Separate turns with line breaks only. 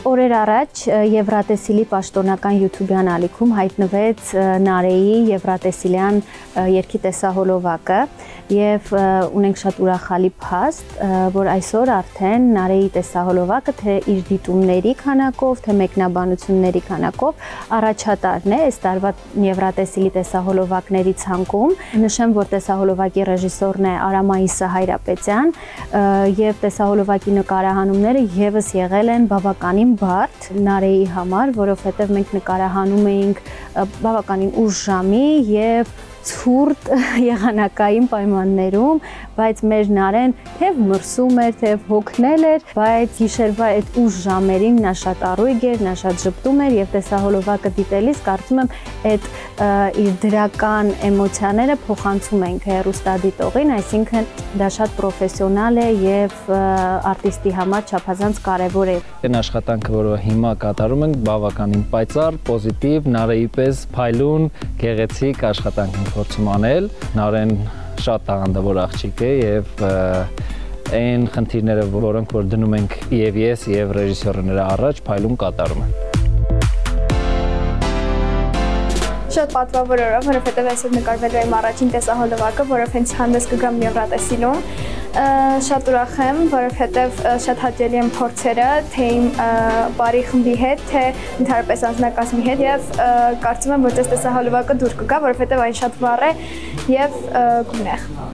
օրեր առաջ Եվրատեսիլի պաշտոնական YouTube-յան ալիքում հայտնվեց Նարեի Եվրատեսիլյան երգի տեսահոլովակը եւ ունենք շատ ուրախալի փաստ, որ այսօր արդեն Նարեի տեսահոլովակը թե իր դիտումների քանակով, թե մեկնաբանությունների քանակով առաջատարն է այս տարվա Եվրատեսիլի տեսահոլովակների ցանկում։ Նշեմ, որ տեսահոլովակի ռեժիսորն է Արամայիսը Հայրապետյան եւ տեսահոլովակի նկարահանումները եւս եղել են բավականին բարդ Նարեի համար, որովհետեւ մենք նկարահանում էինք բավականին ուշ ժամի եւ ցուրտ եղանակային պայմաններում, բայց մեր Նարեն թեև մրսում էր, թեև հոգնել էր, բայց գիշերվա այդ ուշ ժամերին նա շատ առույգ էր, նա շատ ժպտում էր եւ տեսահոլովակը դիտելիս կարծում եմ այդ իր դրական էմոցիաները փոխանցում ենք հեռուստադիտողին, այսինքն դա շատ պրոֆեսիոնալ է եւ արտիստի համար չափազանց կարեւոր է։
Այն աշխատանքը, որը հիմա կատարում ենք, բավականին պայծառ, պոզիտիվ, Նարեի պես փայլուն, գեղեցիկ աշխատանք ենք փորձում անել։ Նարեն շատ տաղանդավոր աղջիկ է եւ այն խնդիրները, որոնք որ դնում ենք եւ ես եւ ռեժիսորը նրա առաջ, փայլուն կատարում են։
Շատ պատվավոր օրը, որովհետև այսօր նկարվելու եմ առաջին տեսահոլովակը, որով հենց հանդես կգամ Եվրատեսիլում։ Շատ ուրախ եմ, որովհետև շատ հաճելի են փորձերը, թե իմ բարի խմբի հետ, թե ընդհանրապես անձնակազմի հետ եւ կարծում եմ, որ տեսահոլովակը դուր կգա, որովհետև այն շատ վառ է եւ գունեղ։